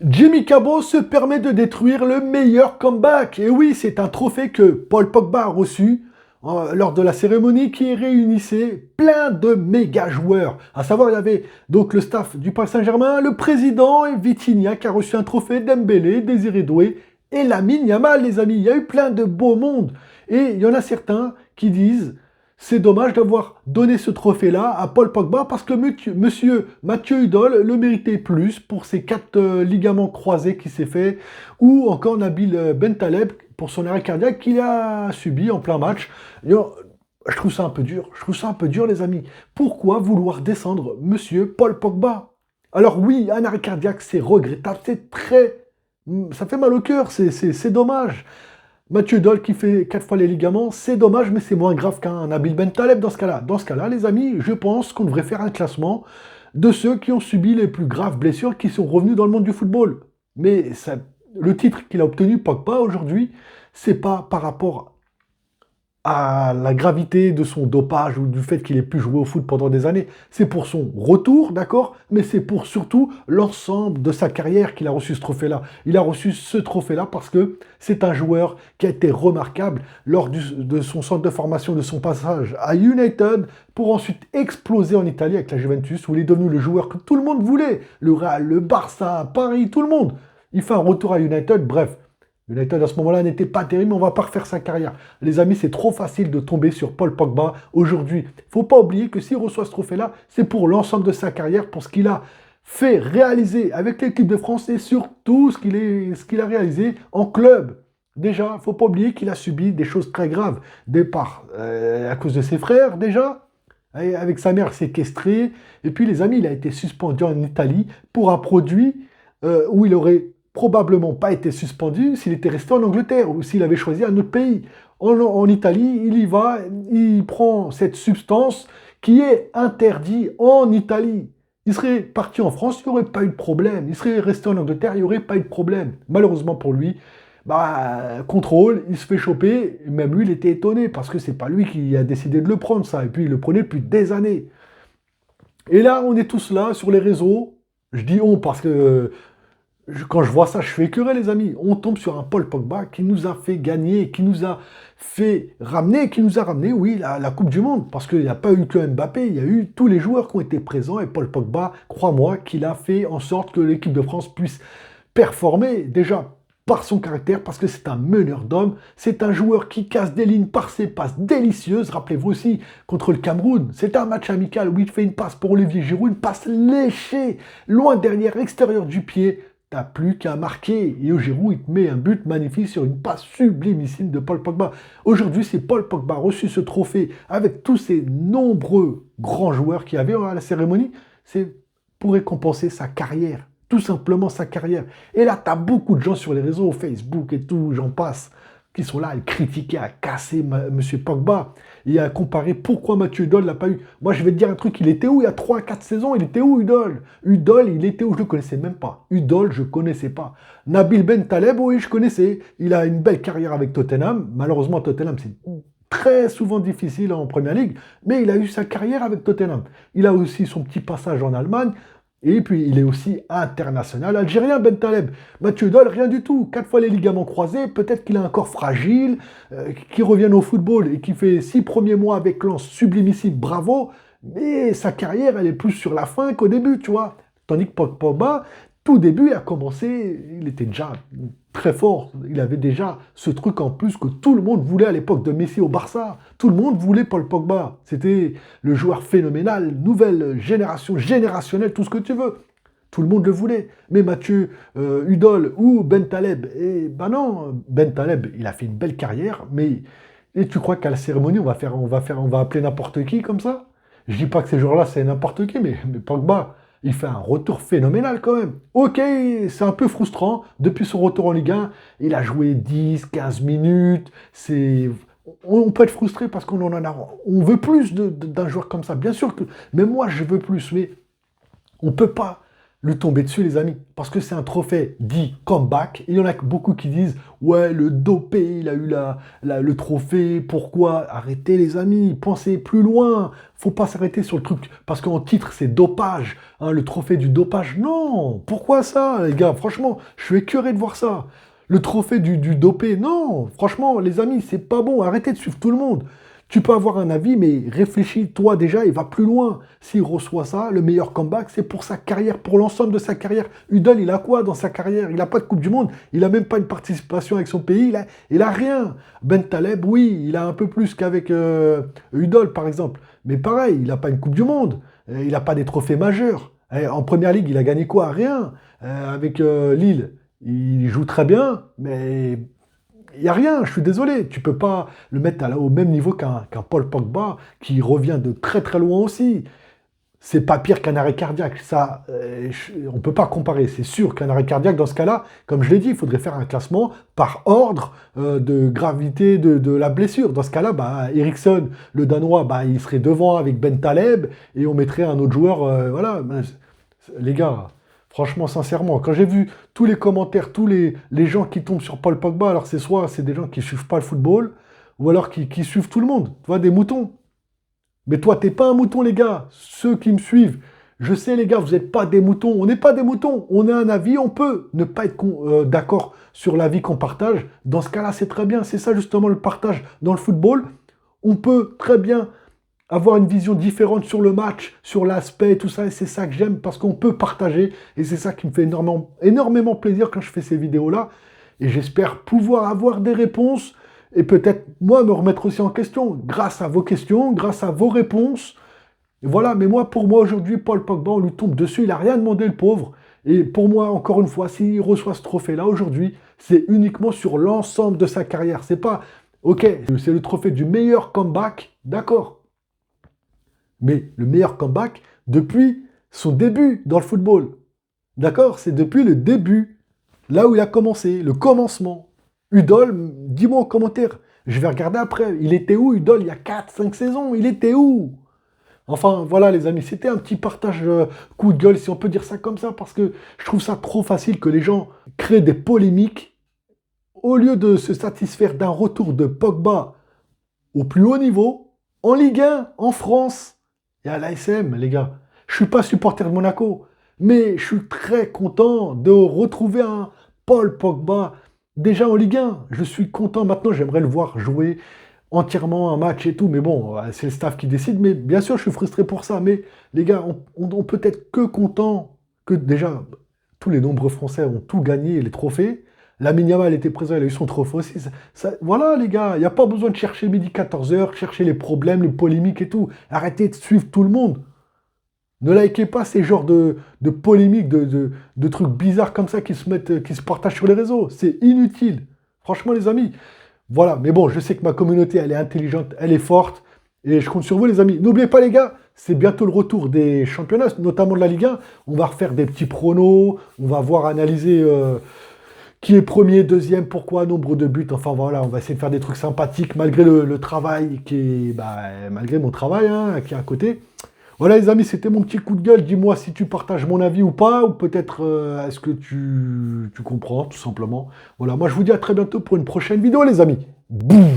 Jimmy Cabot se permet de détruire le meilleur comeback. Et oui, c'est un trophée que Paul Pogba a reçu lors de la cérémonie qui réunissait plein de méga joueurs. À savoir, il y avait donc le staff du Paris Saint-Germain, le président et Vitinha qui a reçu un trophée, Dembélé, Désiré Doué et Lamine Yamal, les amis. Il y a eu plein de beaux mondes. Et il y en a certains qui disent c'est dommage d'avoir donné ce trophée-là à Paul Pogba parce que monsieur Mathieu Hudol le méritait plus pour ses 4 ligaments croisés qu'il s'est fait, ou encore Nabil Bentaleb pour son arrêt cardiaque qu'il a subi en plein match. Je trouve ça un peu dur. Je trouve ça un peu dur, les amis. Pourquoi vouloir descendre monsieur Paul Pogba? Alors oui, un arrêt cardiaque, c'est regrettable, c'est très... Ça fait mal au cœur, c'est dommage. Mathieu Doll qui fait 4 fois les ligaments, c'est dommage, mais c'est moins grave qu'un Nabil Bentaleb dans ce cas-là. Dans ce cas-là, les amis, je pense qu'on devrait faire un classement de ceux qui ont subi les plus graves blessures qui sont revenus dans le monde du football. Mais ça, le titre qu'il a obtenu, Pogba, aujourd'hui, c'est pas par rapport à la gravité de son dopage ou du fait qu'il ait pu jouer au foot pendant des années. C'est pour son retour, d'accord, mais c'est pour surtout l'ensemble de sa carrière qu'il a reçu ce trophée-là. Il a reçu ce trophée-là parce que c'est un joueur qui a été remarquable lors de son centre de formation, de son passage à United, pour ensuite exploser en Italie avec la Juventus, où il est devenu le joueur que tout le monde voulait. Le Real, le Barça, Paris, tout le monde. Il fait un retour à United, bref. United à ce moment-là n'était pas terrible, mais on va pas refaire sa carrière. Les amis, c'est trop facile de tomber sur Paul Pogba aujourd'hui. Il ne faut pas oublier que s'il reçoit ce trophée-là, c'est pour l'ensemble de sa carrière, pour ce qu'il a fait réaliser avec l'équipe de France et surtout ce qu'il a réalisé en club. Déjà, il ne faut pas oublier qu'il a subi des choses très graves. Départ à cause de ses frères, déjà, avec sa mère séquestrée. Et puis, les amis, il a été suspendu en Italie pour un produit où il aurait probablement pas été suspendu s'il était resté en Angleterre ou s'il avait choisi un autre pays. En Italie, il y va, il prend cette substance qui est interdite en Italie. Il serait parti en France, il n'y aurait pas eu de problème. Il serait resté en Angleterre, il n'y aurait pas eu de problème. Malheureusement pour lui, contrôle, il se fait choper. Même lui, il était étonné parce que c'est pas lui qui a décidé de le prendre, ça. Et puis, il le prenait depuis des années. Et là, on est tous là sur les réseaux. Je dis on parce que quand je vois ça, je suis écœuré, les amis. On tombe sur un Paul Pogba qui nous a fait gagner, qui nous a fait ramener, qui nous a ramené, oui, la Coupe du Monde. Parce qu'il n'y a pas eu que Mbappé, il y a eu tous les joueurs qui ont été présents. Et Paul Pogba, crois-moi, qu'il a fait en sorte que l'équipe de France puisse performer déjà par son caractère, parce que c'est un meneur d'hommes, c'est un joueur qui casse des lignes par ses passes délicieuses. Rappelez-vous aussi, contre le Cameroun, c'est un match amical où il fait une passe pour Olivier Giroud, une passe léchée, loin derrière, extérieur du pied. T'as plus qu'à marquer. Et au Giroud, il te met un but magnifique sur une passe sublimissime de Paul Pogba. Aujourd'hui, c'est Paul Pogba a reçu ce trophée avec tous ces nombreux grands joueurs qu'il y avait à la cérémonie. C'est pour récompenser sa carrière. Tout simplement sa carrière. Et là, tu as beaucoup de gens sur les réseaux, Facebook et tout, j'en passe, qui sont là à le critiquer, à casser M. Pogba et à comparer pourquoi Mathieu Hudol l'a pas eu. Moi, je vais te dire un truc, il était où il y a 3 4 saisons? Il était où Hudol? Hudol, il était où? Je ne le connaissais même pas. Hudol, je ne connaissais pas. Nabil Bentaleb, oui, je connaissais. Il a une belle carrière avec Tottenham. Malheureusement, Tottenham, c'est très souvent difficile en Première Ligue, mais il a eu sa carrière avec Tottenham. Il a aussi son petit passage en Allemagne. Et puis, il est aussi international algérien, Bentaleb. Mathieu Doll, rien du tout. 4 fois les ligaments croisés. Peut-être qu'il a un corps fragile, qui revient au football et qui fait 6 premiers mois avec Lens sublimissime, bravo. Mais sa carrière, elle est plus sur la fin qu'au début, tu vois. Tandis que Pogba, tout début, il a commencé, il était déjà très fort. Il avait déjà ce truc en plus que tout le monde voulait à l'époque de Messi au Barça. Tout le monde voulait Paul Pogba. C'était le joueur phénoménal, nouvelle génération, générationnelle, tout ce que tu veux. Tout le monde le voulait. Mais Mathieu Hudol ou Bentaleb, et ben non, Bentaleb, il a fait une belle carrière, mais et tu crois qu'à la cérémonie, on va appeler n'importe qui comme ça? Je dis pas que ces joueurs-là, c'est n'importe qui, mais Pogba, il fait un retour phénoménal quand même. Ok, c'est un peu frustrant. Depuis son retour en Ligue 1, il a joué 10, 15 minutes. On peut être frustré parce qu'on en a. On veut plus d'un joueur comme ça. Bien sûr que. Mais moi, je veux plus. Mais on ne peut pas lui tomber dessus, les amis. Parce que c'est un trophée dit comeback. Il y en a beaucoup qui disent, ouais, le dopé, il a eu le trophée, pourquoi? Arrêtez, les amis, pensez plus loin. Faut pas s'arrêter sur le truc. Parce qu'en titre, c'est dopage. Hein, le trophée du dopage. Non, pourquoi ça, les gars? Franchement, je suis écœuré de voir ça. Le trophée du dopé, non. Franchement, les amis, c'est pas bon. Arrêtez de suivre tout le monde. Tu peux avoir un avis, mais réfléchis, toi déjà, il va plus loin. S'il reçoit ça, le meilleur comeback, c'est pour sa carrière, pour l'ensemble de sa carrière. Udol, il a quoi dans sa carrière? Il n'a pas de Coupe du Monde, il n'a même pas une participation avec son pays, il a rien. Ben Taleb, oui, il a un peu plus qu'avec Udol, par exemple. Mais pareil, il n'a pas une Coupe du Monde, il n'a pas des trophées majeurs. En Première Ligue, il a gagné quoi? Rien. Avec Lille, il joue très bien, mais il n'y a rien, je suis désolé. Tu peux pas le mettre au même niveau qu'un Paul Pogba qui revient de très très loin aussi. C'est pas pire qu'un arrêt cardiaque. Ça, on ne peut pas comparer. C'est sûr qu'un arrêt cardiaque, dans ce cas-là, comme je l'ai dit, il faudrait faire un classement par ordre de gravité de la blessure. Dans ce cas-là, bah, Eriksson, le Danois, bah, il serait devant avec Ben Taleb et on mettrait un autre joueur. Voilà. Les gars, franchement, sincèrement, quand j'ai vu tous les commentaires, tous les gens qui tombent sur Paul Pogba, alors c'est soit c'est des gens qui suivent pas le football, ou alors qui suivent tout le monde. Tu vois, des moutons. Mais toi, t'es pas un mouton, les gars. Ceux qui me suivent, je sais, les gars, vous n'êtes pas des moutons. On n'est pas des moutons. On a un avis, on peut ne pas être d'accord sur l'avis qu'on partage. Dans ce cas-là, c'est très bien. C'est ça, justement, le partage dans le football. On peut très bien avoir une vision différente sur le match, sur l'aspect, tout ça, et c'est ça que j'aime, parce qu'on peut partager, et c'est ça qui me fait énormément, énormément plaisir quand je fais ces vidéos-là, et j'espère pouvoir avoir des réponses, et peut-être, moi, me remettre aussi en question, grâce à vos questions, grâce à vos réponses, et voilà, mais moi, pour moi, aujourd'hui, Paul Pogba, on lui tombe dessus, il n'a rien demandé, le pauvre, et pour moi, encore une fois, s'il reçoit ce trophée-là aujourd'hui, c'est uniquement sur l'ensemble de sa carrière, c'est pas, ok, c'est le trophée du meilleur comeback, d'accord, mais le meilleur comeback depuis son début dans le football. D'accord? C'est depuis le début, là où il a commencé, le commencement. Udol, dis-moi en commentaire. Je vais regarder après. Il était où, Udol, il y a 4-5 saisons? Il était où? Enfin, voilà, les amis, c'était un petit partage coup de gueule, si on peut dire ça comme ça, parce que je trouve ça trop facile que les gens créent des polémiques au lieu de se satisfaire d'un retour de Pogba au plus haut niveau, en Ligue 1, en France et à l'ASM, les gars. Je suis pas supporter de Monaco, mais je suis très content de retrouver un Paul Pogba déjà en Ligue 1. Je suis content maintenant, j'aimerais le voir jouer entièrement un match et tout, mais bon, c'est le staff qui décide, mais bien sûr, je suis frustré pour ça, mais les gars, on peut être que content que déjà, tous les nombreux Français ont tout gagné, les trophées. Lamine Yamal était présent, il a eu son trophée aussi. Voilà, les gars, il n'y a pas besoin de chercher midi 14h, chercher les problèmes, les polémiques et tout. Arrêtez de suivre tout le monde. Ne likez pas ces genres de polémiques, de trucs bizarres comme ça qui se mettent, qui se partagent sur les réseaux. C'est inutile. Franchement, les amis. Voilà, mais bon, je sais que ma communauté, elle est intelligente, elle est forte. Et je compte sur vous, les amis. N'oubliez pas, les gars, c'est bientôt le retour des championnats, notamment de la Ligue 1. On va refaire des petits pronos, on va voir analyser qui est premier, deuxième, pourquoi, nombre de buts. Enfin voilà, on va essayer de faire des trucs sympathiques malgré le travail qui est, malgré mon travail hein, qui est à côté. Voilà les amis, c'était mon petit coup de gueule. Dis-moi si tu partages mon avis ou pas, ou peut-être est-ce que tu comprends tout simplement. Voilà, moi je vous dis à très bientôt pour une prochaine vidéo les amis. Boum.